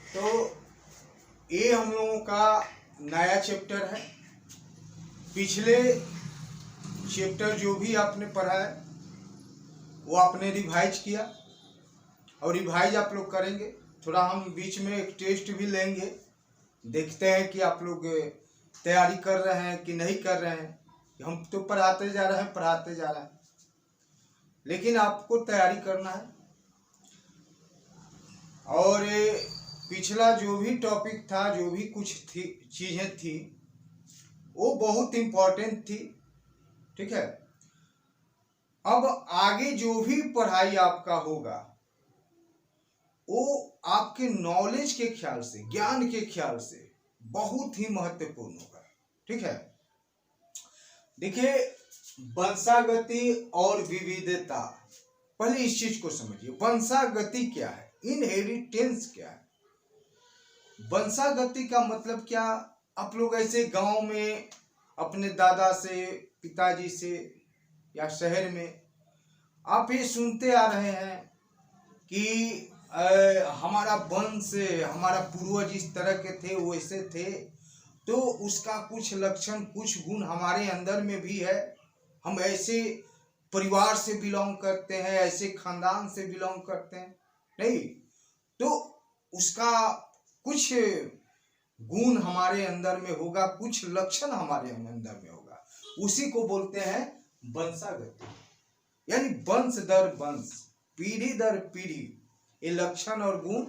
तो ये हम लोगों का नया चैप्टर है। पिछले चैप्टर जो भी आपने पढ़ा है वो आपने रिवाइज किया और रिवाइज आप लोग करेंगे। थोड़ा हम बीच में एक टेस्ट भी लेंगे, देखते हैं कि आप लोग तैयारी कर रहे हैं कि नहीं कर रहे हैं। हम तो पढ़ाते जा रहे हैं, लेकिन आपको तैयारी करना है। और पिछला जो भी टॉपिक था, जो भी कुछ थी चीज़ें थी, वो बहुत इम्पोर्टेंट थी। ठीक है, अब आगे जो भी पढ़ाई आपका होगा वो आपके नॉलेज के ख्याल से, ज्ञान के ख्याल से बहुत ही महत्वपूर्ण होगा। ठीक है, देखिए वंशागति और विविधता, पहले इस चीज को समझिए। वंशागति क्या है, इनहेरिटेंस क्या है। वंशागति का मतलब क्या, आप लोग ऐसे गांव में अपने दादा से, पिताजी से या शहर में आप ये सुनते आ रहे हैं कि हमारा वंश, हमारा पूर्वज इस तरह के थे, वैसे थे, तो उसका कुछ लक्षण, कुछ गुण हमारे अंदर में भी है। हम ऐसे परिवार से बिलोंग करते हैं, ऐसे खानदान से बिलोंग करते हैं, नहीं तो उसका कुछ गुण हमारे अंदर में होगा, कुछ लक्षण हमारे अंदर में होगा। उसी को बोलते हैं वंशागति। यानी वंश दर वंश, पीढ़ी दर पीढ़ी ये लक्षण और गुण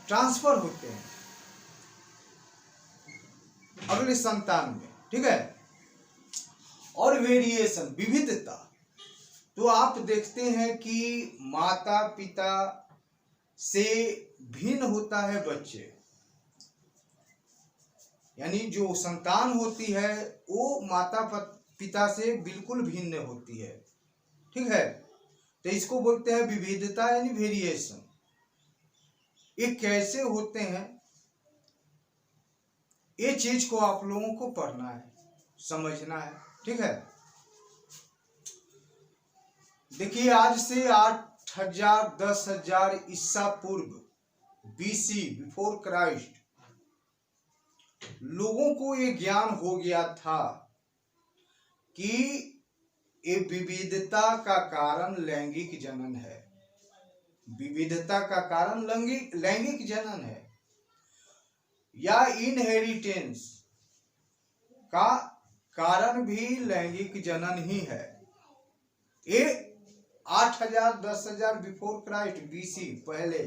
ट्रांसफर होते हैं अगले संतान में। ठीक है, और वेरिएशन, विविधता, तो आप देखते हैं कि माता पिता से भिन्न होता है बच्चे, यानी जो संतान होती है वो माता पिता से बिल्कुल भिन्न होती है। ठीक है, तो इसको बोलते हैं विविधता यानी वेरिएशन। ये कैसे होते हैं, ये चीज को आप लोगों को पढ़ना है, समझना है। ठीक है, देखिए आज से 8,000 10,000 ईसा पूर्व, BC, बिफोर क्राइस्ट, लोगों को ये ज्ञान हो गया था कि ये विविधता का कारण लैंगिक जनन है। विविधता का कारण लैंगिक जनन है या इनहेरिटेंस का कारण भी लैंगिक जनन ही है। ये 8,000 10,000 बिफोर क्राइस्ट, BC, पहले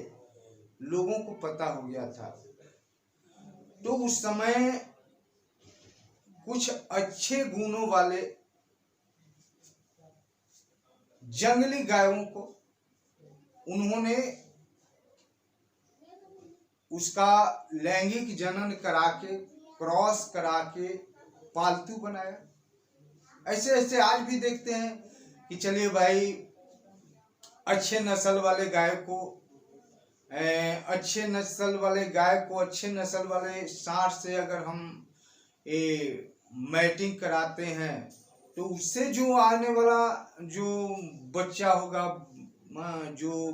लोगों को पता हो गया था। तो उस समय कुछ अच्छे गुणों वाले जंगली गायों को उन्होंने उसका लैंगिक जनन करा के, क्रॉस करा के पालतू बनाया। ऐसे ऐसे आज भी देखते हैं कि चलिए भाई, अच्छे नस्ल वाले गाय को, अच्छे नस्ल वाले सांड से अगर हम मैटिंग कराते हैं तो उससे जो आने वाला जो बच्चा होगा, जो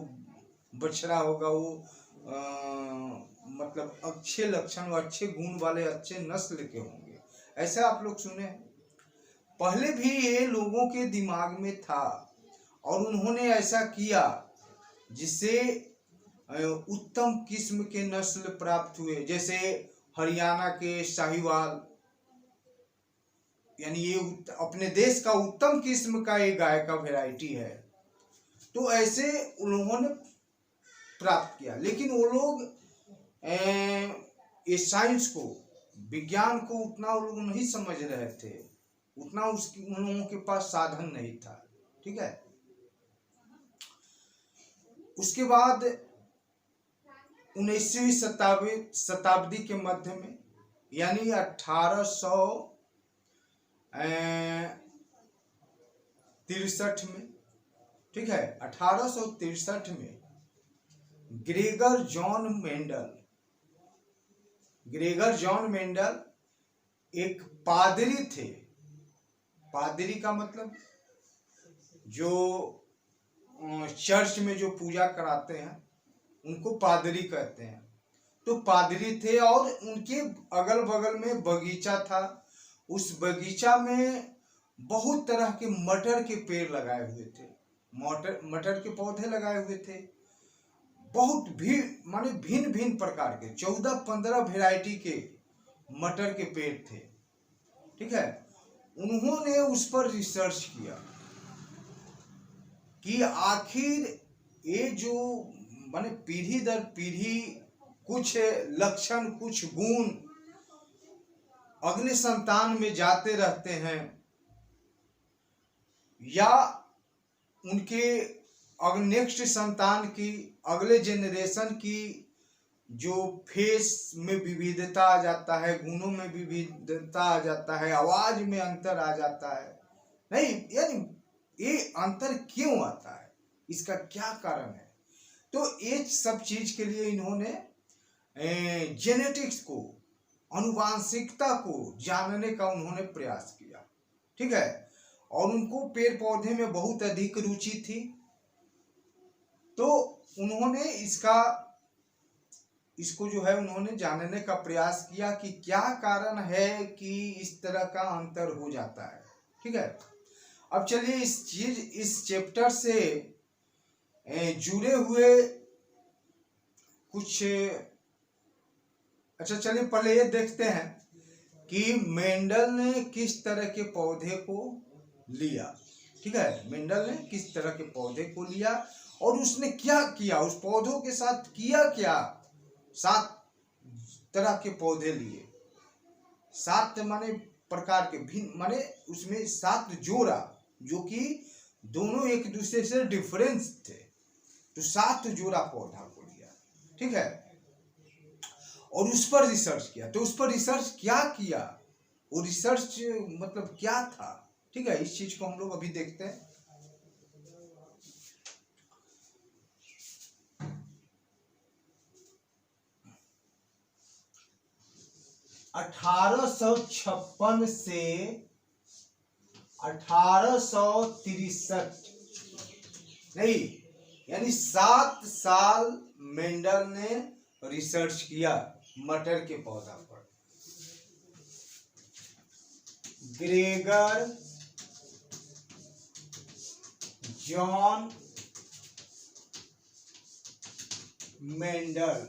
बछड़ा होगा, वो मतलब अच्छे लक्षण, अच्छे गुण वाले, अच्छे नस्ल के होंगे। ऐसा आप लोग सुने हैं, पहले भी ये लोगों के दिमाग में था और उन्होंने ऐसा किया जिससे उत्तम किस्म के नस्ल प्राप्त हुए। जैसे हरियाणा के साहिवाल, यानी ये अपने देश का उत्तम किस्म का ये गाय का वैरायटी है। तो ऐसे उन्होंने प्राप्त किया, लेकिन वो लोग ये साइंस को, विज्ञान को उतना वो लोग नहीं समझ रहे थे, उतना उन लोगों के पास साधन नहीं था। ठीक है, उसके बाद 19वीं शताब्दी के मध्य में, यानी 1863 में, ठीक है, 1863 में ग्रेगर जॉन मेंडल एक पादरी थे। पादरी का मतलब जो चर्च में जो पूजा कराते हैं उनको पादरी कहते हैं। तो पादरी थे और उनके अगल बगल में बगीचा था। उस बगीचा में बहुत तरह के मटर के पेड़ लगाए हुए थे, मटर के पौधे लगाए हुए थे। बहुत भी माने भिन्न भिन्न प्रकार के 14-15 वैरायटी के मटर के पेड़ थे। ठीक है, उन्होंने उस पर रिसर्च किया कि आखिर ये जो माने पीढ़ी दर पीढ़ी कुछ लक्षण, कुछ गुण अगले संतान में जाते रहते हैं, या उनके नेक्स्ट संतान की, अगले जनरेशन की जो फेस में विविधता आ जाता है, गुणों में विविधता आ जाता है, आवाज में अंतर आ जाता है। नहीं, यानी ये अंतर क्यों आता है, इसका क्या कारण है? तो ये सब चीज के लिए इन्होंने जेनेटिक्स को, अनुवांशिकता को जानने का उन्होंने प्रयास किया। ठीक है, और उनको पेड़ पौधे में बहुत अधिक रुचि थी, तो उन्होंने इसको जो है उन्होंने जानने का प्रयास किया कि क्या कारण है कि इस तरह का अंतर हो जाता है। ठीक है, अब चलिए इस चैप्टर से जुड़े हुए कुछ, अच्छा चलिए पहले ये देखते हैं कि मेंडल ने किस तरह के पौधे को लिया। ठीक है, मेंडल ने किस तरह के पौधे को लिया और उसने क्या किया, उस पौधों के साथ किया क्या। 7 तरह के पौधे लिए, 7 माने प्रकार के भिन्न, माने उसमें 7 जोड़ा जो कि दोनों एक दूसरे से डिफरेंस थे, तो 7 जोड़ा पौधा को लिया। ठीक है, और उस पर रिसर्च किया। तो उस पर रिसर्च क्या किया, वो रिसर्च मतलब क्या था। ठीक है, इस चीज को हम लोग अभी देखते हैं। अठारह सौ 56 से 1863, नहीं यानी 7 साल मेंडल ने रिसर्च किया मटर के पौधा पर। ग्रेगर जॉन मेंडल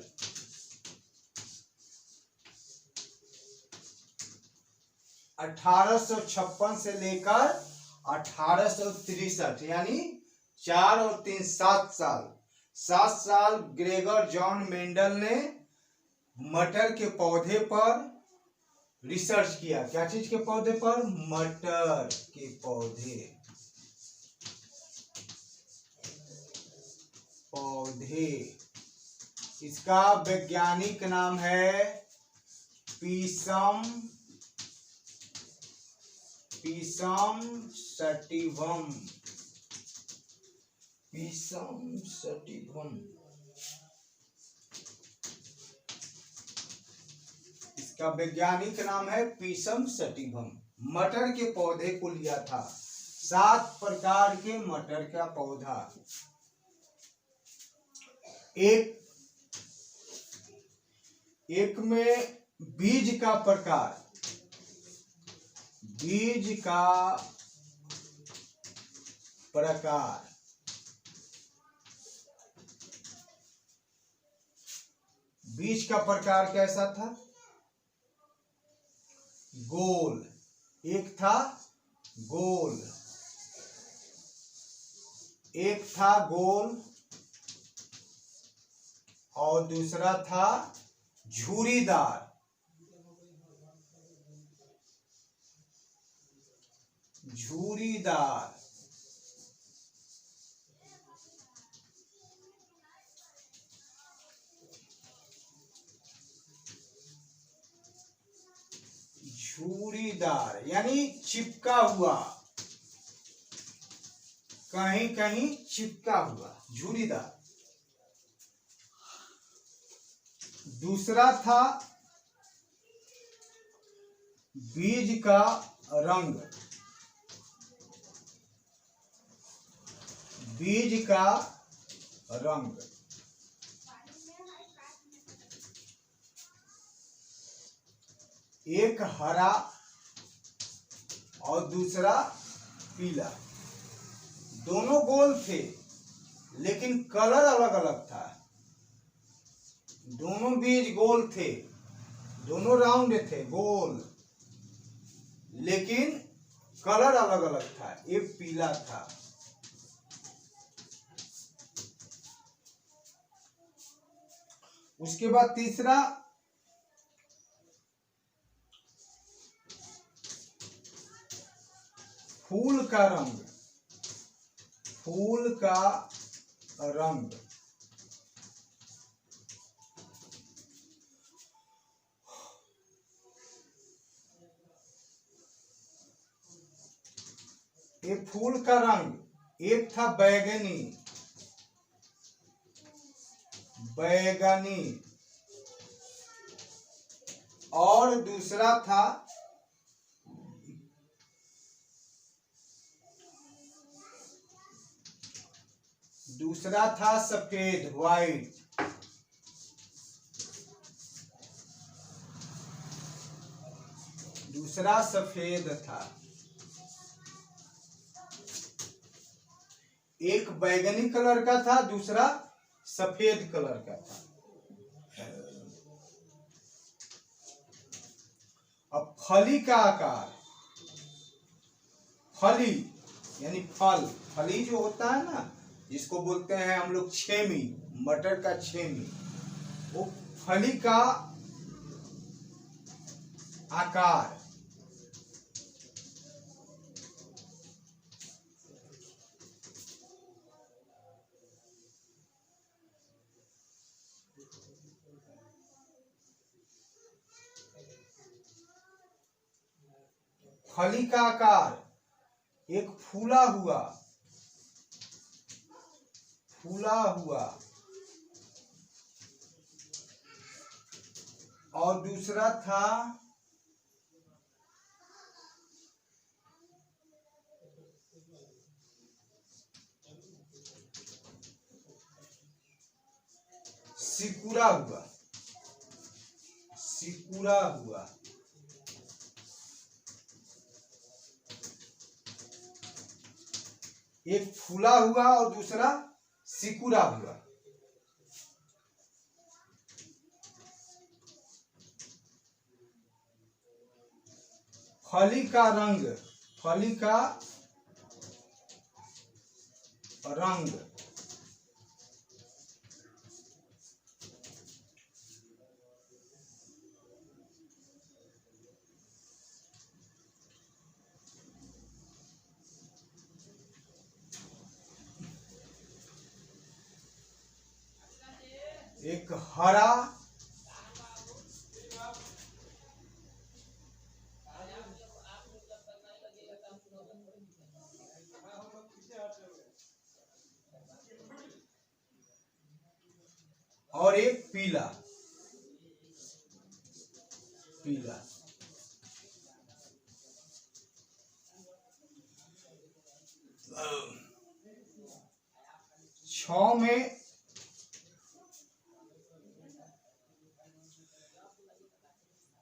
1856 से लेकर 1863, यानी 4 और 3 7 साल, 7 साल ग्रेगर जॉन मेंडल ने मटर के पौधे पर रिसर्च किया। क्या चीज के पौधे पर? मटर के पौधे इसका वैज्ञानिक नाम है पीसम सटिवम। इसका वैज्ञानिक नाम है पीसम सटिवम। मटर के पौधे को लिया था, 7 प्रकार के मटर का पौधा। एक में बीज का प्रकार, बीज का प्रकार कैसा था? गोल। एक था गोल और दूसरा था झुर्रीदार। झुर्रीदार यानी चिपका हुआ, कहीं कहीं चिपका हुआ, झुर्रीदार। दूसरा था बीज का रंग, एक हरा और दूसरा पीला। दोनों गोल थे लेकिन कलर अलग अलग था। दोनों बीज गोल थे, दोनों राउंड थे गोल, लेकिन कलर अलग अलग था। एक पीला था। उसके बाद तीसरा, फूल का रंग। फूल का रंग ये फूल का रंग एक था बैगनी, बैगनी, और दूसरा था सफेद, व्हाइट। दूसरा सफेद था। एक बैगनी कलर का था, दूसरा सफेद कलर का था। अब फली का आकार, फली यानी फल, फली जो होता है ना, जिसको बोलते हैं हम लोग छेमी, मटर का छेमी, वो फली का आकार। फली का आकार एक फूला हुआ, फूला हुआ, और दूसरा था सिकुड़ा हुआ, सिकुड़ा हुआ। एक फूला हुआ और दूसरा सिकुड़ा हुआ। फली का रंग, फली का रंग एक हरा, और एक पीला, पीला। छौ में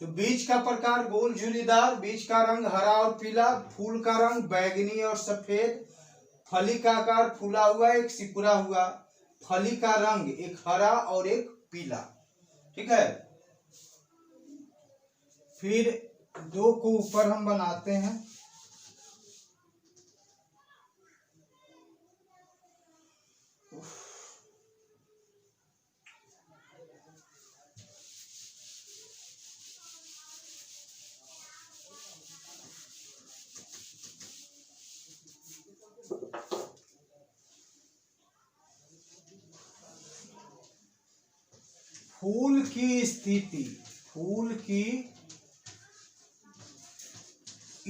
तो बीज का प्रकार गोल झुर्रीदार, बीज का रंग हरा और पीला, फूल का रंग बैगनी और सफेद, फली का आकार फूला हुआ, एक सिकुड़ा हुआ, फली का रंग एक हरा और एक पीला। ठीक है। फिर दो को ऊपर हम बनाते हैं। फूल की स्थिति, फूल की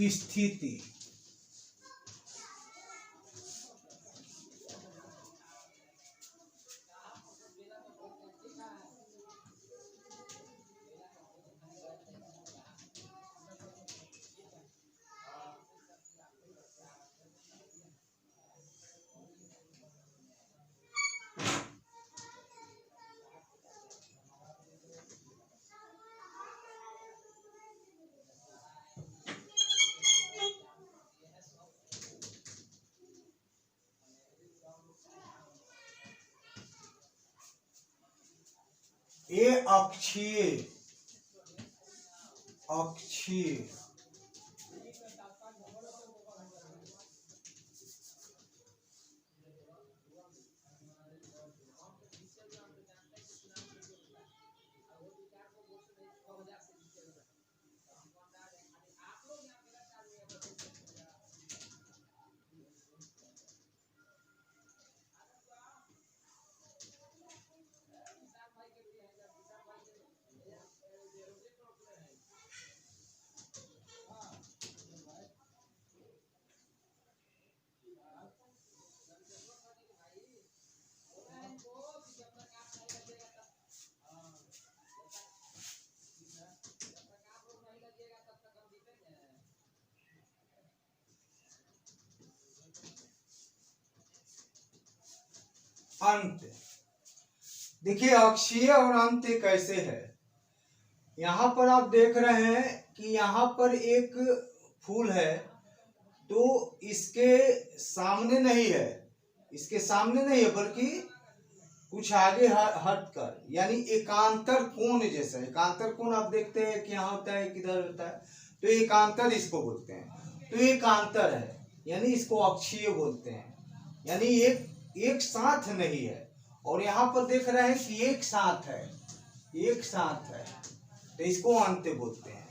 स्थिति। ए अक्षीय, अक्षीय अंत। देखिए अक्षीय और अंत कैसे है। यहाँ पर आप देख रहे हैं कि यहाँ पर एक फूल है, तो इसके सामने नहीं है, इसके सामने नहीं है बल्कि कुछ आगे हट कर, यानी एकांतर कोण जैसा। एकांतर कोण आप देखते हैं कि यहाँ होता है किधर होता है, तो एकांतर इसको बोलते हैं। तो एकांतर है यानी इसको अक्षीय बोलते हैं, यानी एक साथ नहीं है। और यहाँ पर देख रहे हैं कि एक साथ है, एक साथ है, तो इसको अंत्य बोलते हैं।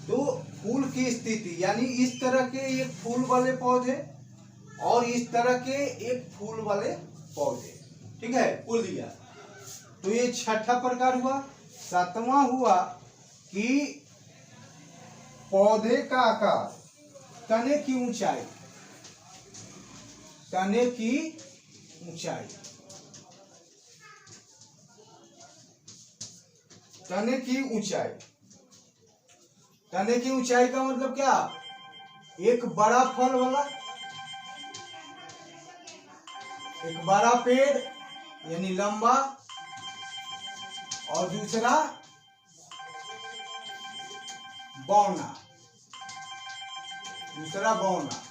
तो फूल की स्थिति यानी इस तरह के एक फूल वाले पौधे और इस तरह के एक फूल वाले पौधे, ठीक है, बोल दिया। तो ये छठा प्रकार हुआ। सातवां हुआ कि पौधे का आकार, तने की ऊंचाई, तने की ऊंचाई, तने की ऊंचाई। तने की ऊंचाई का मतलब क्या, एक बड़ा फल वाला, एक बड़ा पेड़ यानी लंबा, और दूसरा बौना, दूसरा बौना।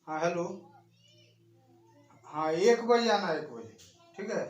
हाँ हेलो, हाँ 1 बजे आना, 1 बजे, ठीक है।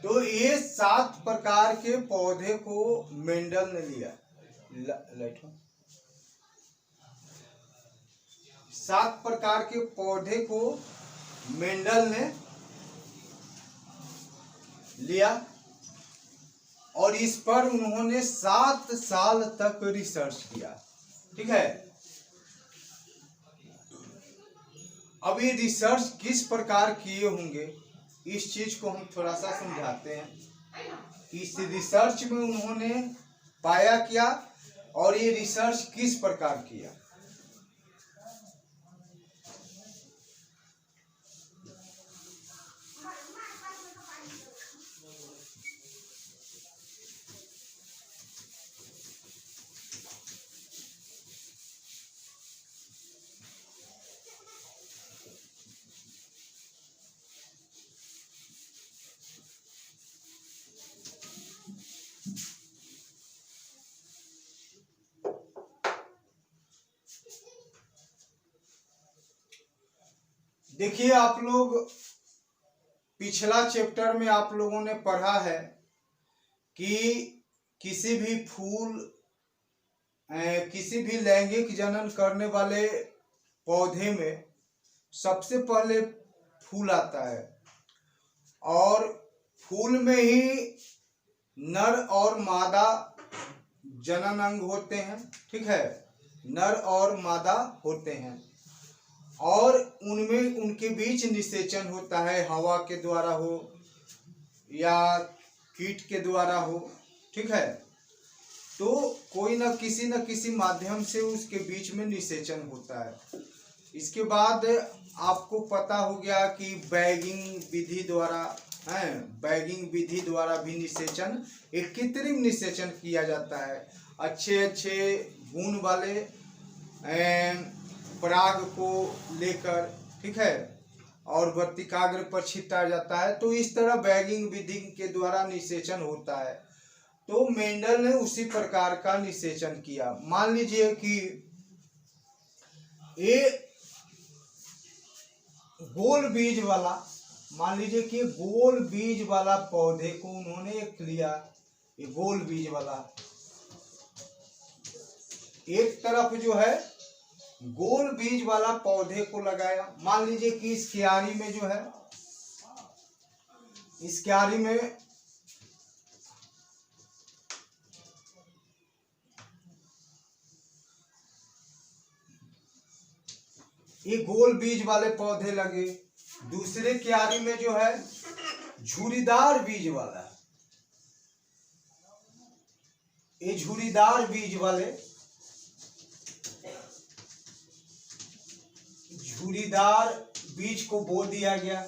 तो ये 7 प्रकार के पौधे को मेंडल ने लिया। लाइट 7 प्रकार के पौधे को मेंडल ने लिया और इस पर उन्होंने 7 साल तक रिसर्च किया, ठीक है। अब ये रिसर्च किस प्रकार किए होंगे इस चीज को हम थोड़ा सा समझाते हैं। इस रिसर्च में उन्होंने पाया क्या और ये रिसर्च किस प्रकार किया। देखिए आप लोग पिछला चैप्टर में आप लोगों ने पढ़ा है कि किसी भी फूल किसी भी लैंगिक जनन करने वाले पौधे में सबसे पहले फूल आता है, और फूल में ही नर और मादा जनन अंग होते हैं। ठीक है, नर और मादा होते हैं, और उनमें उनके बीच निषेचन होता है, हवा के द्वारा हो या कीट के द्वारा हो। ठीक है, तो कोई न किसी माध्यम से उसके बीच में निषेचन होता है। इसके बाद आपको पता हो गया कि बैगिंग विधि द्वारा बैगिंग विधि द्वारा भी निषेचन, एक कृत्रिम निषेचन किया जाता है। अच्छे अच्छे गुण वाले पराग को लेकर, ठीक है, और वर्तिकाग्र पर छिटा जाता है। तो इस तरह बैगिंग विधि के द्वारा निषेचन होता है। तो मेंडल ने उसी प्रकार का निषेचन किया। मान लीजिए कि ये गोल बीज वाला, मान लीजिए कि गोल बीज वाला पौधे को उन्होंने एक लिया, ये गोल बीज वाला एक तरफ जो है गोल बीज वाला पौधे को लगाया। मान लीजिए कि इस क्यारी में जो है, इस क्यारी में ये गोल बीज वाले पौधे लगे। दूसरे क्यारी में जो है झुरीदार बीज वाला, ये झुरीदार बीज वाले, झुरीदार बीज को बो दिया गया।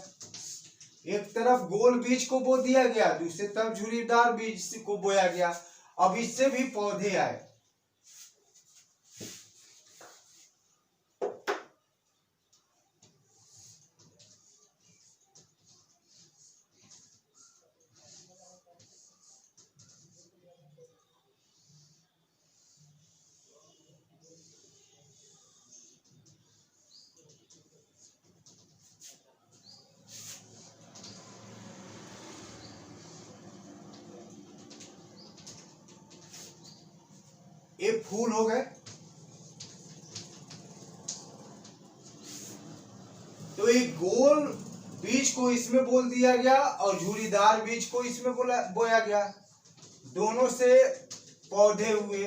एक तरफ गोल बीज को बो दिया गया, दूसरी तरफ झुरीदार बीज को बोया गया। अब इससे भी पौधे आए। ये फूल हो गए। तो ये गोल बीज को इसमें बोल दिया गया और झुरीदार बीज को इसमें बोया गया। दोनों से पौधे हुए।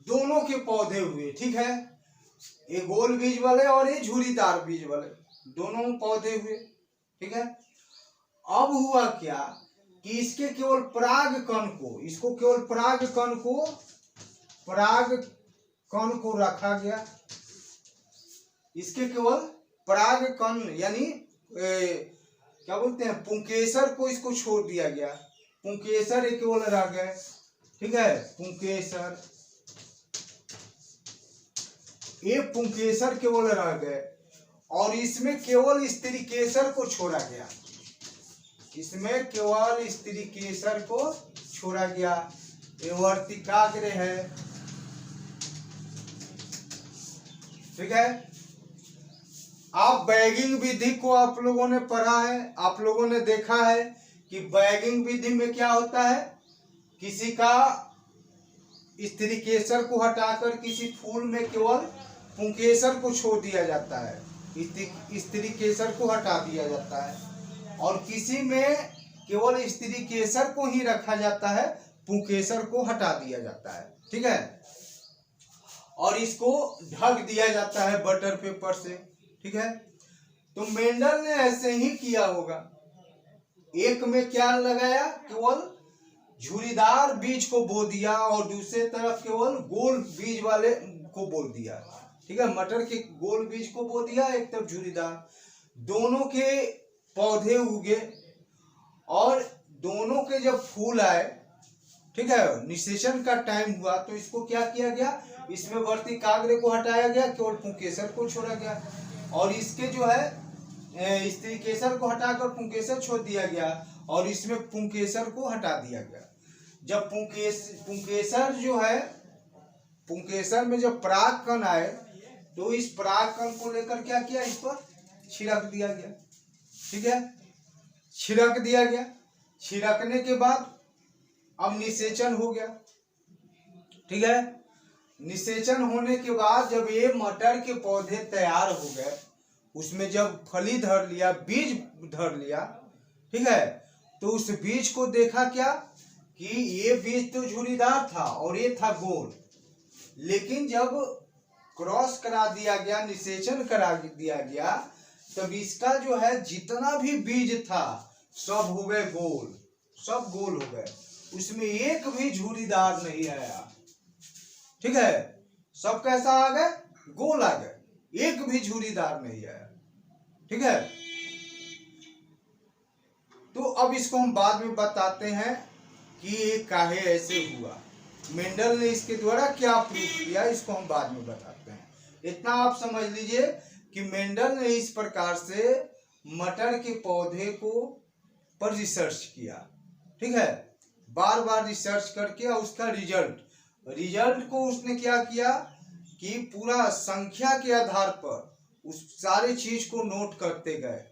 दोनों के पौधे हुए। ठीक है, ये गोल बीज वाले और ये झुरीदार बीज वाले, दोनों पौधे हुए। ठीक है, अब हुआ क्या कि इसके केवल पराग कण को, इसको केवल पराग कण को रखा गया। इसके केवल पराग कण यानी क्या बोलते हैं, पुंकेसर को इसको छोड़ दिया गया। पुंकेसर ये केवल रह गए। ठीक है, पुंकेसर, ये पुंकेसर केवल रह गए और इसमें केवल स्त्री केसर को छोड़ा गया। इसमें केवल स्त्री केसर को छोड़ा गया। ये वर्तिकाग्र है। ठीक है, आप बैगिंग विधि को आप लोगों ने पढ़ा है, आप लोगों ने देखा है कि बैगिंग विधि में क्या होता है, किसी का स्त्री केसर को हटाकर किसी फूल में केवल पुंकेसर को छोड़ दिया जाता है, स्त्री केसर को हटा दिया जाता है, और किसी में केवल स्त्री केसर को ही रखा जाता है, पुंकेसर को हटा दिया जाता है। ठीक है, और इसको ढक दिया जाता है बटर पेपर से। ठीक है, तो मेंडल ने ऐसे ही किया होगा। एक में क्या लगाया, केवल झुरीदार बीज को बो दिया और दूसरे तरफ केवल गोल बीज वाले को बो दिया। ठीक है, मटर के गोल बीज को बो दिया, एक तरफ झुरीदार। दोनों के पौधे उगे और दोनों के जब फूल आए, ठीक है, निषेचन का टाइम हुआ, तो इसको क्या किया गया, इसमें वर्तिकाग्र को हटाया गया, केवल पुंकेसर को छोड़ा गया, और इसके जो है स्त्री केसर को हटाकर पुंकेसर छोड़ दिया गया, और इसमें पुंकेसर को हटा दिया गया। जब पुंकेसर जो है, पुंकेसर में जब पराग कण आए तो इस पराग कण को लेकर क्या किया, इस पर छिड़क दिया गया। ठीक है, छिड़क दिया गया। छिड़कने के बाद अब निषेचन हो गया। ठीक है, निषेचन होने के बाद जब ये मटर के पौधे तैयार हो गए, उसमें जब फली धर लिया, बीज धर लिया, ठीक है, तो उस बीज को देखा क्या कि ये बीज तो झुर्रीदार था और ये था गोल। लेकिन जब क्रॉस करा दिया गया, निषेचन करा दिया गया, तब इसका जो है जितना भी बीज था सब हो गए गोल, सब गोल हो गए, उसमें एक भी झुर्रीदार नहीं आया। ठीक है, सब कैसा आ गए, गोल आ गए, एक भी झुर्रीदार नहीं आया। ठीक है, तो अब इसको हम बाद में बताते हैं कि ये काहे ऐसे हुआ, मेंडल ने इसके द्वारा क्या प्रूफ किया, इसको हम बाद में बताते हैं। इतना आप समझ लीजिए कि मेंडल ने इस प्रकार से मटर के पौधे को पर रिसर्च किया। ठीक है, बार बार रिसर्च करके उसका रिजल्ट को उसने क्या किया कि पूरा संख्या के आधार पर उस सारे चीज को नोट करते गए।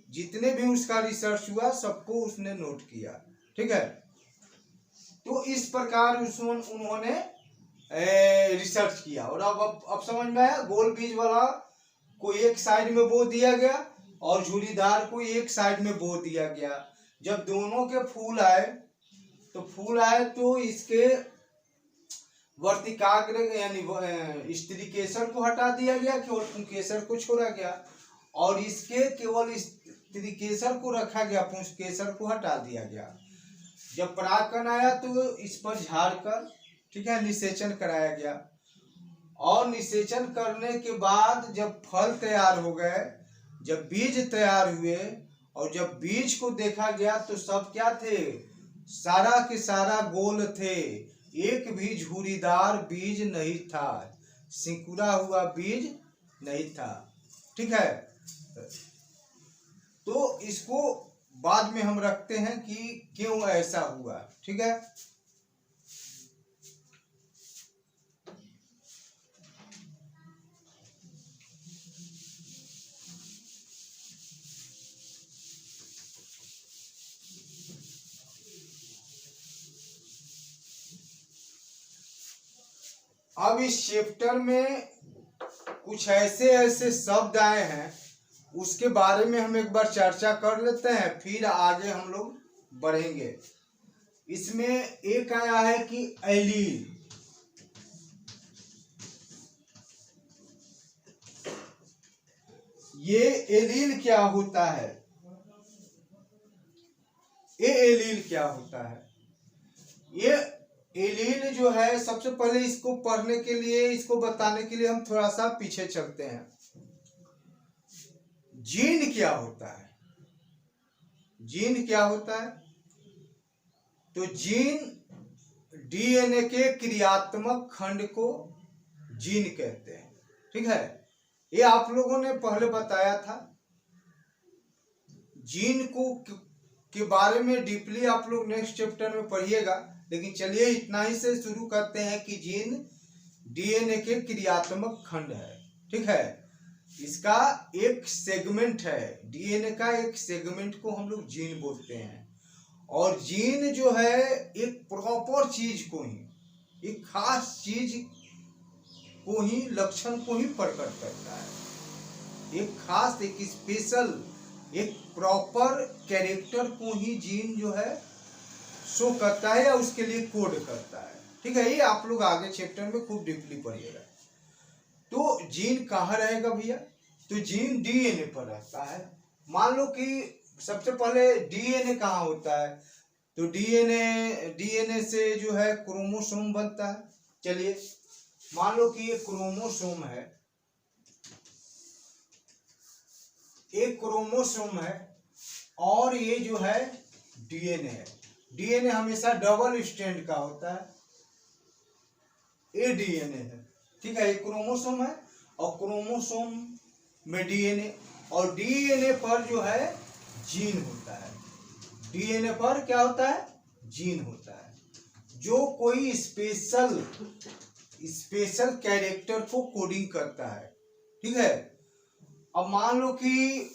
जितने भी उसका रिसर्च हुआ सबको उसने नोट किया। ठीक है, तो इस प्रकार उन्होंने रिसर्च किया। और अब समझ में आया, गोल बीज वाला को एक साइड में बो दिया गया और झुर्रीदार को एक साइड में बो दिया गया। जब दोनों के फूल आए तो इसके वर्तिकाग्र यानी स्त्रीकेसर को हटा दिया गया, केवल पुंकेसर को छोड़ा गया, और इसके केवल स्त्रीकेसर को रखा गया, पुंकेसर को हटा दिया गया। जब परागकण आया तो इस पर झाड़ कर, ठीक है, निषेचन कराया गया। और निषेचन करने के बाद जब फल तैयार हो गए, जब बीज तैयार हुए, और जब बीज को देखा गया तो सब क्या थे, सारा के सारा गोल थे, एक भी झुर्रीदार बीज नहीं था, सिकुड़ा हुआ बीज नहीं था। ठीक है, तो इसको बाद में हम रखते हैं कि क्यों ऐसा हुआ। ठीक है, अब इस चैप्टर में कुछ ऐसे शब्द आए हैं, उसके बारे में हम एक बार चर्चा कर लेते हैं, फिर आगे हम लोग बढ़ेंगे। इसमें एक आया है कि एलील। ये एलील क्या होता है, ये एलील क्या होता है? ये एलील जो है, सबसे पहले इसको पढ़ने के लिए, इसको बताने के लिए हम थोड़ा सा पीछे चलते हैं। जीन क्या होता है? जीन क्या होता है? तो जीन डीएनए के क्रियात्मक खंड को जीन कहते हैं। ठीक है, ये आप लोगों ने पहले बताया था। जीन को के बारे में डीपली आप लोग नेक्स्ट चैप्टर में पढ़िएगा, लेकिन चलिए इतना ही से शुरू करते हैं कि जीन डीएनए के क्रियात्मक खंड है। ठीक है, इसका एक सेगमेंट है, डीएनए का एक सेगमेंट को हम लोग जीन बोलते हैं। और जीन जो है एक प्रॉपर चीज को ही, एक खास चीज को ही, लक्षण को ही प्रकट करता है। एक खास, एक स्पेशल, एक प्रॉपर कैरेक्टर को ही जीन जो है शो करता है या उसके लिए कोड करता है। ठीक है, ये आप लोग आगे चैप्टर में खूब डीपली पढ़िएगा। तो जीन कहाँ रहेगा भैया? तो जीन डीएनए पर रहता है। मान लो कि सबसे पहले डीएनए कहाँ होता है, तो डीएनए से जो है क्रोमोसोम बनता है। चलिए मान लो कि ये क्रोमोसोम है, एक क्रोमोसोम है, और ये जो है डीएनए है। डीएनए हमेशा डबल स्ट्रैंड का होता है, ये डीएनए है। ठीक है, ये क्रोमोसोम है और क्रोमोसोम में डीएनए, और डीएनए पर जो है जीन होता है। डीएनए पर क्या होता है, जीन होता है, जो कोई स्पेशल कैरेक्टर को कोडिंग करता है। ठीक है। अब मान लो कि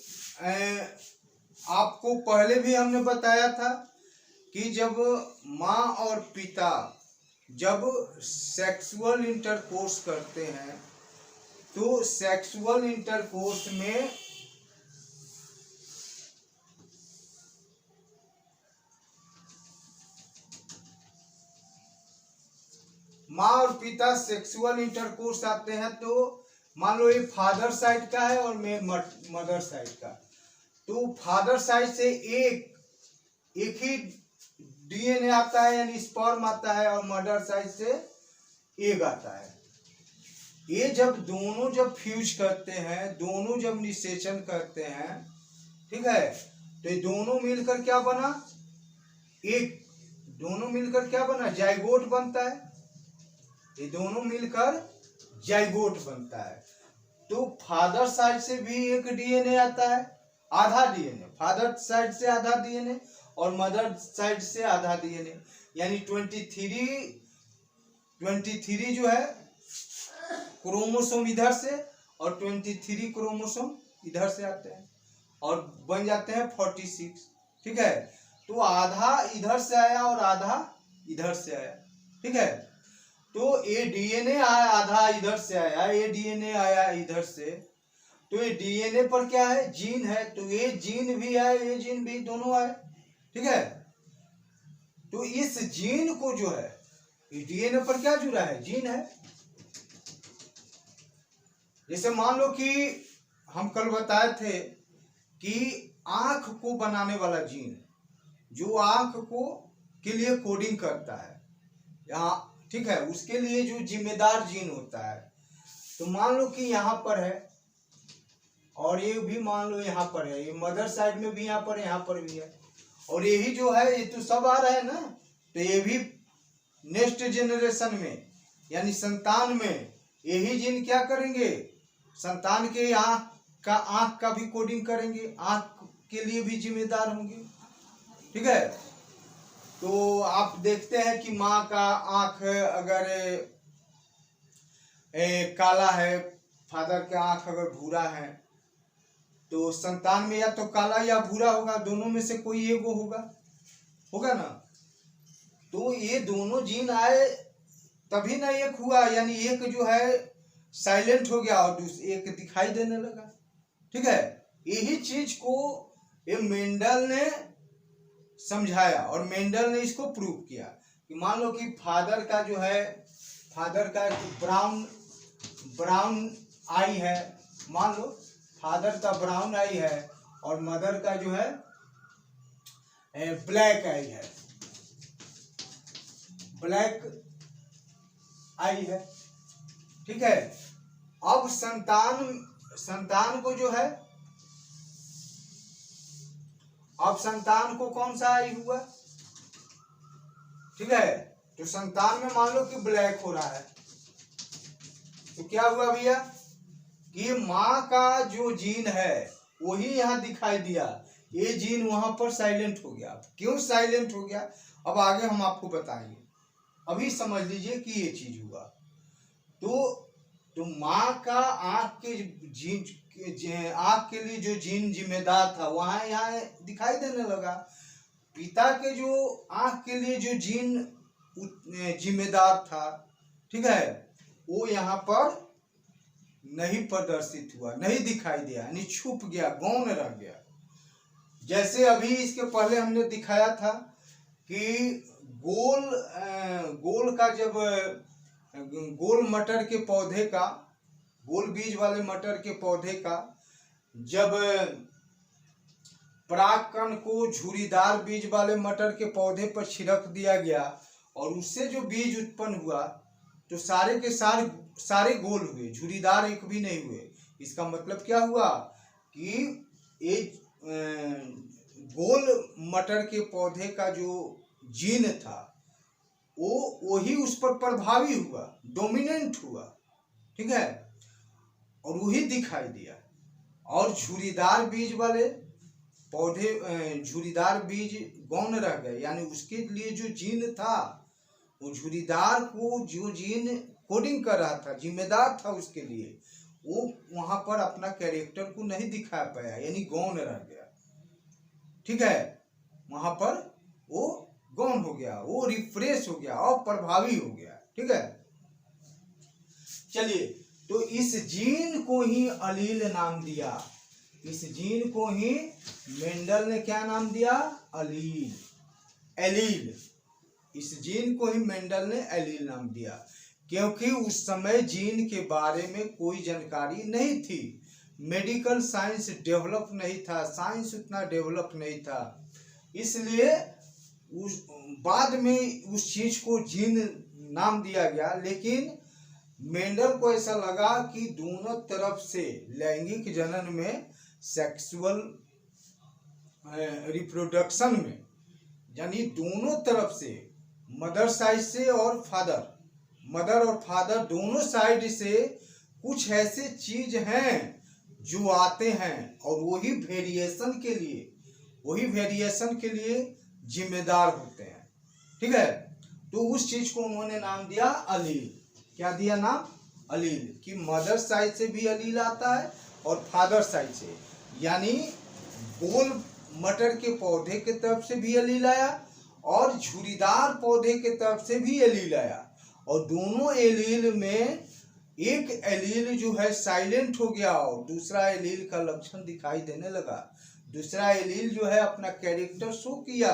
आपको पहले भी हमने बताया था कि जब माँ और पिता जब सेक्सुअल इंटरकोर्स करते हैं तो सेक्सुअल इंटरकोर्स में माँ और पिता सेक्सुअल इंटरकोर्स आते हैं, तो मान लो ये फादर साइड का है और मैं मदर साइड का, तो फादर साइड से एक ही डीएनए आता है यानी स्पर्म आता है, और मदर साइड से एग आता है। ये जब फ्यूज करते हैं, दोनों जब निषेचन करते हैं, ठीक है, तो ये दोनों मिलकर क्या बना, दोनों मिलकर क्या बना, जाइगोट बनता है। ये दोनों मिलकर जाइगोट बनता है। तो फादर साइड से भी एक डीएनए आता है, आधा डीएनए, फादर साइड से आधा डीएनए और मदर साइड से आधा डीएनए, यानी 23 जो है क्रोमोसोम इधर से और 23 क्रोमोसोम इधर से आते हैं और बन जाते हैं 46। ठीक है। तो आधा इधर से आया और आधा इधर से आया। ठीक है। तो ये डीएनए आया, आधा इधर से आया, ये डीएनए आया इधर से, तो ये डीएनए पर क्या है, जीन है, तो ये जीन भी आए, ये जीन भी, दोनों आए। ठीक है। तो इस जीन को जो है, ये डीएनए पर क्या जुड़ा है, जीन है। जैसे मान लो कि हम कल बताए थे कि आंख को बनाने वाला जीन, जो आंख को के लिए कोडिंग करता है यहाँ, ठीक है, उसके लिए जो जिम्मेदार जीन होता है, तो मान लो कि यहाँ पर है और ये भी मान लो यहाँ पर है, ये मदर साइड में भी यहाँ पर भी है, और यही जो है ये तो सब आ रहा है ना, तो ये भी नेक्स्ट जनरेशन में यानी संतान में यही जीन क्या करेंगे, संतान के आंख का भी कोडिंग करेंगे, आंख के लिए भी जिम्मेदार होंगे। ठीक है। तो आप देखते हैं कि माँ का आंख अगर काला है, फादर का आंख अगर भूरा है, तो संतान में या तो काला या भूरा होगा, दोनों में से कोई एक होगा ना। तो ये दोनों जीन आए तभी ना एक हुआ, यानी एक जो है साइलेंट हो गया और एक दिखाई देने लगा। ठीक है। यही चीज को ये मेंडल ने समझाया और मेंडल ने इसको प्रूव किया कि मान लो कि फादर का जो है, फादर का ब्राउन आई है, मान लो फादर का ब्राउन आई है और मदर का जो है ब्लैक आई है, ब्लैक आई है। ठीक है। अब संतान को जो है, अब संतान को कौन सा आई हुआ, ठीक है, तो संतान में मान लो कि ब्लैक हो रहा है, तो क्या हुआ भैया कि माँ का जो जीन है वही यहाँ दिखाई दिया, ये जीन वहां पर साइलेंट हो गया। क्यों साइलेंट हो गया, अब आगे हम आपको बताएंगे, अभी समझ लीजिए कि ये चीज हुआ। तो माँ का आंख के जीन, आंख के लिए जो जीन जिम्मेदार था वहां यहाँ दिखाई देने लगा। पिता के जो आंख के लिए जो जीन जिम्मेदार था, ठीक है, वो यहाँ पर नहीं प्रदर्शित हुआ, नहीं दिखाई दिया, यानी छुप गया, गौण रह गया। जैसे अभी इसके पहले हमने दिखाया था कि गोल का जब गोल मटर के पौधे का, गोल बीज वाले मटर के पौधे का जब परागकण को झुर्रीदार बीज वाले मटर के पौधे पर छिड़क दिया गया और उससे जो बीज उत्पन्न हुआ तो सारे के सारे गोल हुए, झुर्रीदार एक भी नहीं हुए। इसका मतलब क्या हुआ कि एक गोल मटर के पौधे का जो जीन था वही उस पर प्रभावी हुआ, डोमिनेंट हुआ। ठीक है। और वही दिखाई दिया। और झुर्रीदार बीज वाले पौधे झुरीदार बीज गौण रह गए, यानी उसके लिए जो जीन था, वो झुरीदार को जो जीन कोडिंग कर रहा था, जिम्मेदार था उसके लिए, वो वहां पर अपना कैरेक्टर को नहीं दिखा पाया, यानी गौण रह गया। ठीक है, वहां पर वो गौण हो गया, वो रिफ्रेश हो गया, अप्रभावी हो गया। ठीक है, चलिए, तो इस जीन को ही अलील नाम दिया। इस जीन को ही मेंडल ने क्या नाम दिया? अलील, एलील। इस जीन को ही मेंडल ने एलील नाम दिया, क्योंकि उस समय जीन के बारे में कोई जानकारी नहीं थी, मेडिकल साइंस डेवलप नहीं था, साइंस उतना डेवलप नहीं था, इसलिए उस बाद में उस चीज को जीन नाम दिया गया। लेकिन मेंडल को ऐसा लगा कि दोनों तरफ से लैंगिक जनन में, सेक्सुअल रिप्रोडक्शन में, यानी दोनों तरफ से, मदर साइड से और फादर, मदर और फादर दोनों साइड से कुछ ऐसे चीज हैं जो आते हैं और वही वेरिएशन के लिए जिम्मेदार होते हैं। ठीक है, तो उस चीज को उन्होंने नाम दिया अलील। क्या दिया नाम? अलील। कि मदर साइड से भी अलील आता है और फादर साइड से, यानी गोल मटर के पौधे के तरफ से भी अलील आया और झुरीदार पौधे के तरफ से भी एलील आया, और दोनों एलील में एक एलील जो है साइलेंट हो गया और दूसरा एलील का लक्षण दिखाई देने लगा। दूसरा एलील जो है अपना कैरेक्टर शो किया,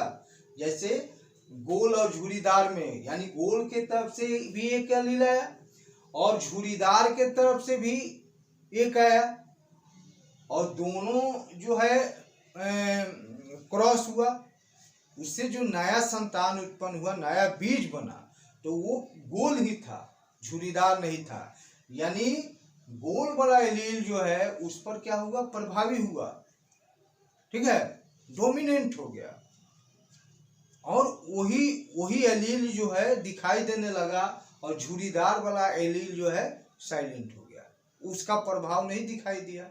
जैसे गोल और झुरीदार में, यानी गोल के तरफ से भी एक एलील आया और झुरीदार के तरफ से भी एक आया, और दोनों जो है क्रॉस हुआ, उससे जो नया संतान उत्पन्न हुआ, नया बीज बना, तो वो गोल ही था, झुरीदार नहीं था। यानी गोल वाला एलील जो है उस पर क्या हुआ? प्रभावी हुआ। ठीक है, डोमिनेंट हो गया, और वही एलील जो है दिखाई देने लगा, और झुरीदार वाला एलील जो है साइलेंट हो गया, उसका प्रभाव नहीं दिखाई दिया।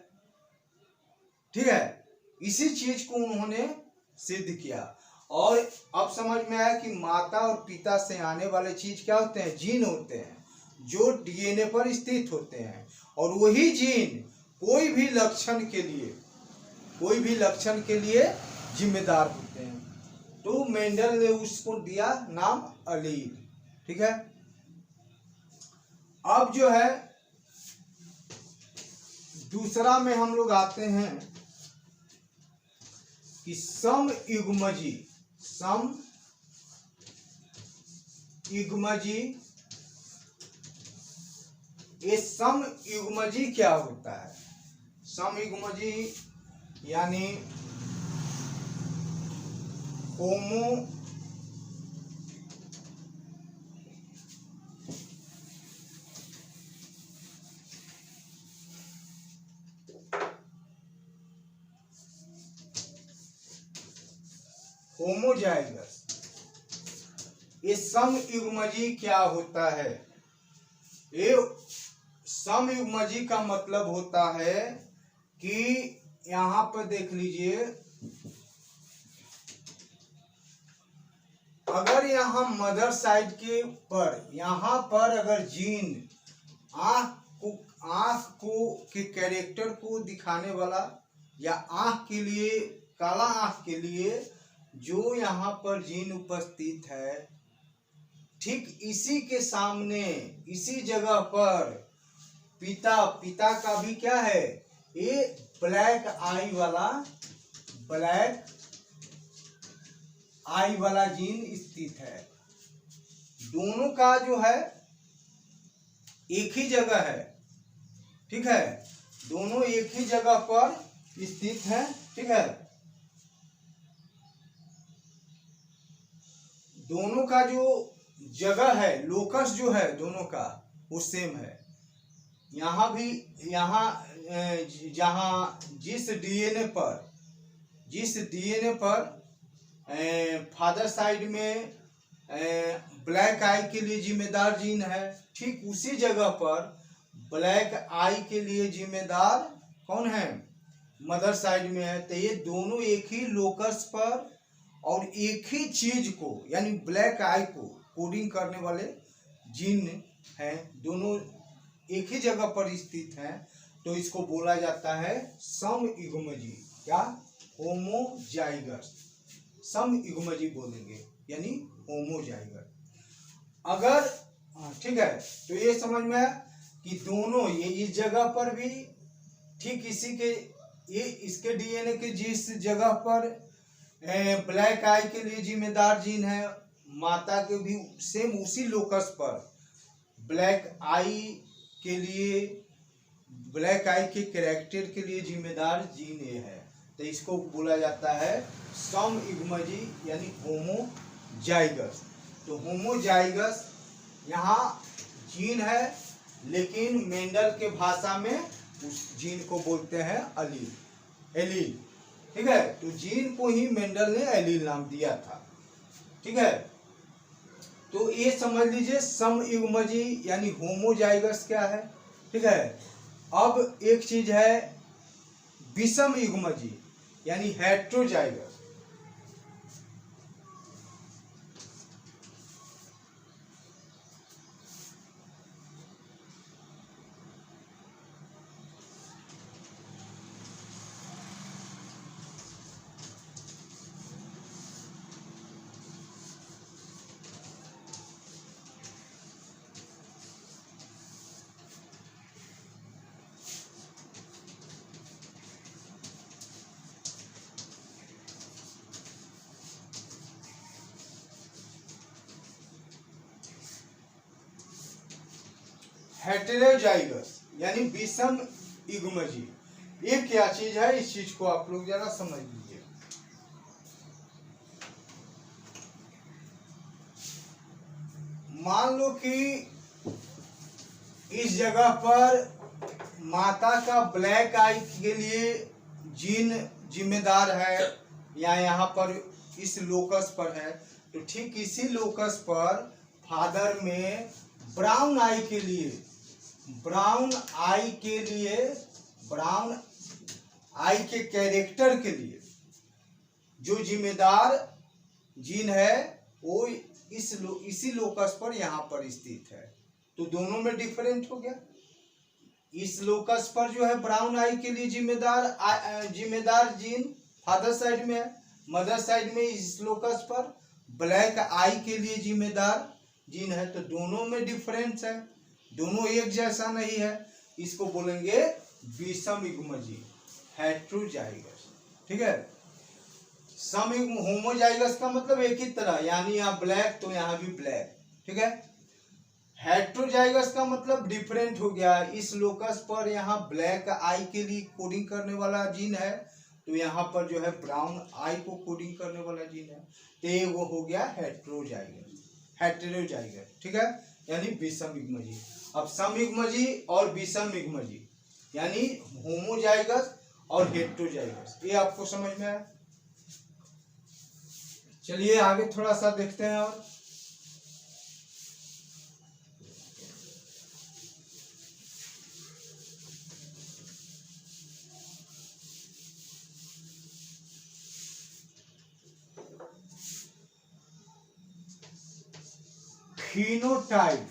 ठीक है, इसी चीज को उन्होंने सिद्ध किया, और अब समझ में आया कि माता और पिता से आने वाले चीज क्या होते हैं? जीन होते हैं, जो डीएनए पर स्थित होते हैं, और वही जीन कोई भी लक्षण के लिए जिम्मेदार होते हैं। तो मेंडल ने उसको दिया नाम अलील। ठीक है, अब जो है दूसरा में हम लोग आते हैं कि समयुग्मजी ये समयुग्मजी क्या होता है? समयुग्मजी यानी होमोजाइगस। ये समयुग्मजी क्या होता है? ये समयुग्मजी का मतलब होता है कि यहाँ पर देख लीजिए, अगर यहाँ मदर साइड के पर यहाँ पर अगर जीन आँख को के कैरेक्टर को दिखाने वाला, या आँख के लिए, काला आँख के लिए जो यहाँ पर जीन उपस्थित है, ठीक इसी के सामने, इसी जगह पर पिता का भी क्या है? ये ब्लैक आई वाला जीन स्थित है। दोनों का जो है एक ही जगह है। ठीक है, दोनों एक ही जगह पर स्थित है। ठीक है, दोनों का जो जगह है, लोकस जो है दोनों का, वो सेम है। यहाँ भी, यहाँ जहाँ जिस डीएनए पर फादर साइड में ब्लैक आई के लिए जिम्मेदार जीन है, ठीक उसी जगह पर ब्लैक आई के लिए जिम्मेदार कौन है? मदर साइड में है, तो ये दोनों एक ही लोकस पर और एक ही चीज को यानी ब्लैक आई को कोडिंग करने वाले जीन हैं, दोनों एक ही जगह पर स्थित हैं, तो इसको बोला जाता है समयुग्मजी। क्या? होमोजाइगस। समयुग्मजी बोलेंगे यानी होमोजाइगस। अगर ठीक है, तो ये समझ में आया कि दोनों ये इस जगह पर भी ठीक इसी के ये इसके डीएनए के जिस जगह पर ब्लैक आई के लिए जिम्मेदार जीन है, माता के भी सेम उसी लोकस पर ब्लैक आई के लिए, ब्लैक आई के कैरेक्टर के लिए जिम्मेदार जीन ये है, तो इसको बोला जाता है समयुग्मजी यानी होमोजाइगस। तो होमोजाइगस यहाँ जीन है, लेकिन मेंडल के भाषा में उस जीन को बोलते हैं अलील, एलील। ठीक है, तो जीन को ही मेंडल ने एलील नाम दिया था। ठीक है, तो ये समझ लीजिए समयुग्मजी यानी होमोजाइगस क्या है। ठीक है, अब एक चीज है विषम युग्मजी यानी हेट्रोजाइगस। हेटेरोजाइगस यानी विषम युग्मजी, ये क्या चीज है, इस चीज को आप लोग जरा समझ लीजिए। मान लो कि इस जगह पर माता का ब्लैक आई के लिए जीन जिम्मेदार है, या यहाँ पर इस लोकस पर है, तो ठीक इसी लोकस पर फादर में ब्राउन आई के लिए, ब्राउन आई के लिए, ब्राउन आई के कैरेक्टर के लिए जो जिम्मेदार जीन है वो इसी लोकस पर यहाँ पर स्थित है। तो दोनों में डिफरेंट हो गया। इस लोकस पर जो है ब्राउन आई के लिए जिम्मेदार जीन फादर साइड में है, मदर साइड में इस लोकस पर ब्लैक आई के लिए जिम्मेदार जीन है, तो दोनों में डिफरेंस है, दोनों एक जैसा नहीं है। इसको बोलेंगे विषम युग्मजी, हेट्रोजाइगस। ठीक है, समयुग्म होमोजाइगस का मतलब एक ही तरह, यानी यहाँ ब्लैक तो यहाँ भी ब्लैक। ठीक है, हेट्रोजाइगस का मतलब डिफरेंट हो गया। इस लोकस पर यहाँ ब्लैक आई के लिए कोडिंग करने वाला जीन है, तो यहाँ पर जो है ब्राउन आई को कोडिंग करने वाला जीन है, तो वो हो गया हेट्रोजाइगस, हेटेरोजाइगस। ठीक है, यानी विषम युग्मजी। अब समयुग्मजी और विषम युग्मजी यानी होमोजाइगस और हेट्रोजाइगस, ये आपको समझ में आया। चलिए आगे थोड़ा सा देखते हैं। और फिनोटाइप,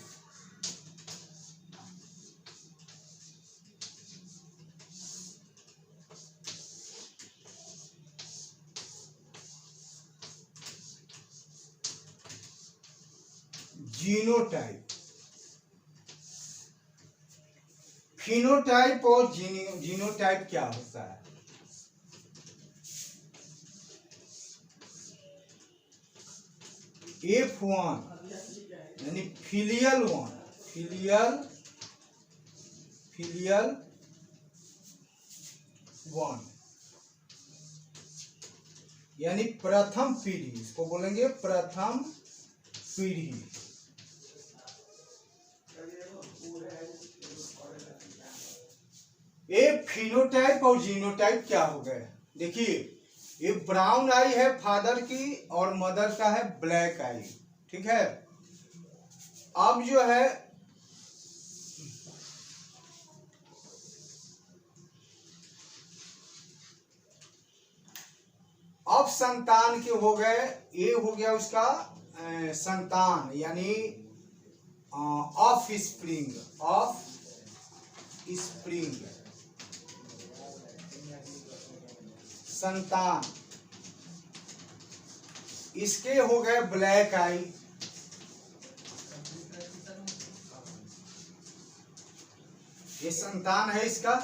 जीनोटाइप। फिनोटाइप और जीनोटाइप क्या होता है? F1 यानी फिलियल वन, फिलियल वन यानी प्रथम पीढ़ी, इसको बोलेंगे प्रथम पीढ़ी। ये फिनोटाइप और जीनोटाइप क्या हो गए? देखिए, ये ब्राउन आई है फादर की और मदर का है ब्लैक आई। ठीक है, अब जो है अब संतान के हो गए, ये हो गया उसका संतान यानी ऑफ स्प्रिंग, ऑफ स्प्रिंग संतान। इसके हो गए ब्लैक आई, ये संतान है इसका।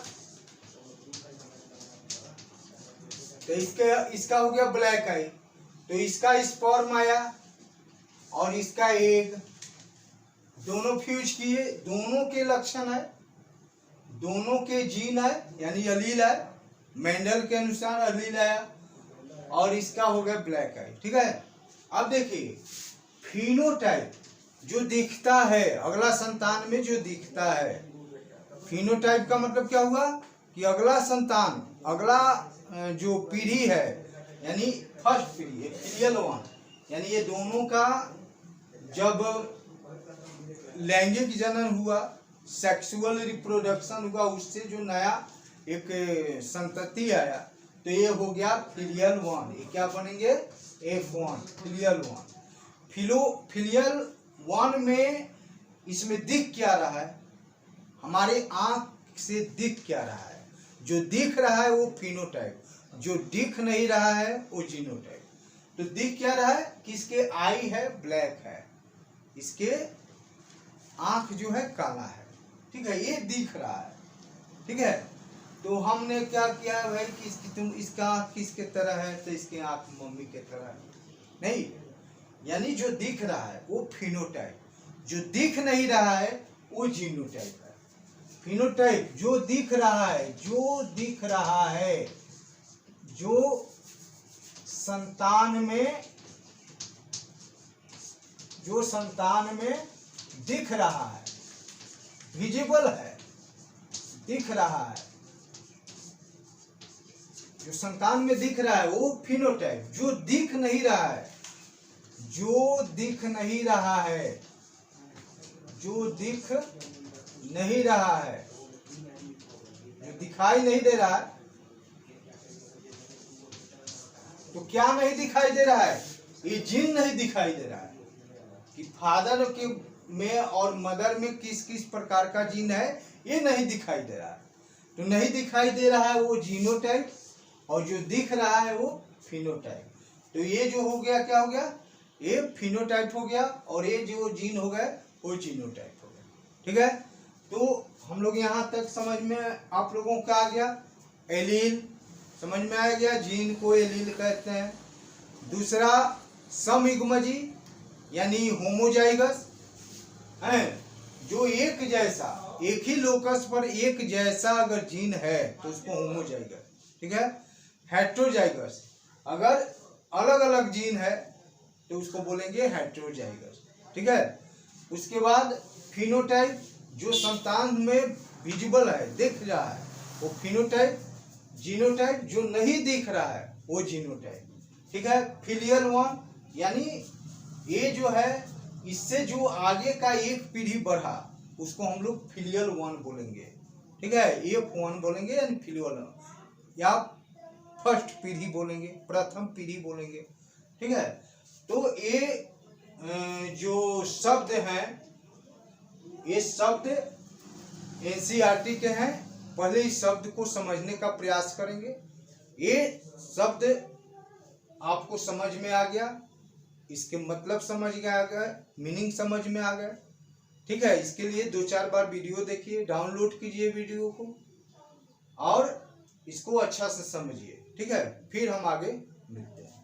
तो इसका हो गया ब्लैक आई, तो इसका स्पर्म आया और इसका एग, दोनों फ्यूज किए, दोनों के लक्षण है, दोनों के जीन है यानी अलील है, मेंडल के अनुसार अलील आया, और इसका हो गया ब्लैक आई। ठीक है, अब देखिए फिनोटाइप जो दिखता है अगला संतान में, जो दिखता है फिनोटाइप का मतलब क्या हुआ कि अगला संतान, अगला जो पीढ़ी है यानी फर्स्ट पीढ़ी, फिलियल वन, यानी ये दोनों का जब लैंगिक जनन हुआ, सेक्सुअल रिप्रोडक्शन हुआ, उससे जो नया एक संतति आया, तो ये हो गया फिलियल वन। ये क्या बनेंगे? F1 filial one. Filial one में इसमें दिख क्या रहा है? हमारे आंख से दिख क्या रहा है? जो दिख रहा है वो फिनोटाइप, जो दिख नहीं रहा है वो जीनोटाइप। तो दिख क्या रहा है कि इसके आई है ब्लैक है, इसके आंख जो है काला है। ठीक है, ये दिख रहा है। ठीक है, तो हमने क्या किया भाई कि इसका आंख किसके तरह है? तो इसके आंख मम्मी के तरह है। नहीं, यानी जो दिख रहा है वो फिनोटाइप, जो दिख नहीं रहा है वो जीनोटाइप है। फिनोटाइप जो दिख रहा है, जो दिख रहा है, जो संतान में दिख रहा है, विजिबल है, दिख रहा है, जो संतान में दिख रहा है वो फिनोटाइप। जो दिख नहीं रहा है, जो दिख नहीं रहा है, जो दिख नहीं रहा है, जो दिखाई नहीं दे रहा है, तो क्या नहीं दिखाई दे रहा है? ये जीन नहीं दिखाई दे रहा है कि फादर के में और मदर में किस किस प्रकार का जीन है, ये नहीं दिखाई दे रहा है। तो नहीं दिखाई दे रहा है वो जीनोटाइप, और जो दिख रहा है वो फिनोटाइप। तो ये जो हो गया क्या हो गया? ये फिनोटाइप हो गया, और ये जो जीन हो गए वो जीनोटाइप हो गया। ठीक है, तो हम लोग यहाँ तक समझ में आप लोगों का आ गया। एलील समझ में आ गया, जीन को एलील कहते हैं। दूसरा समयुग्मजी यानी होमोजाइगस है, जो एक जैसा, एक ही लोकस पर एक जैसा अगर जीन है तो उसको होमोजाइगस। ठीक है, हेट्रोजाइगस अगर अलग अलग जीन है तो उसको बोलेंगे हेट्रोजाइगस। ठीक है, उसके बाद फिनोटाइप जो संतान में विजिबल है, दिख रहा है, वो फिनोटाइप। जीनोटाइप जो नहीं दिख रहा है वो जीनोटाइप। ठीक है, फिलियल वन यानी ये जो है इससे जो आगे का एक पीढ़ी बढ़ा उसको हम लोग फिलियल वन बोलेंगे। ठीक है, F1 बोलेंगे यानी फिलियल वन, या फर्स्ट पीढ़ी बोलेंगे, प्रथम पीढ़ी बोलेंगे। ठीक है, तो ये जो शब्द हैं, ये शब्द NCERT के हैं। पहले इस शब्द को समझने का प्रयास करेंगे। ये शब्द आपको समझ में आ गया, इसके मतलब समझ में आ गया, मीनिंग समझ में आ गया। ठीक है, इसके लिए 2-4 बार वीडियो देखिए, डाउनलोड कीजिए वीडियो को और इसको अच्छा से समझिए। ठीक है, फिर हम आगे मिलते हैं।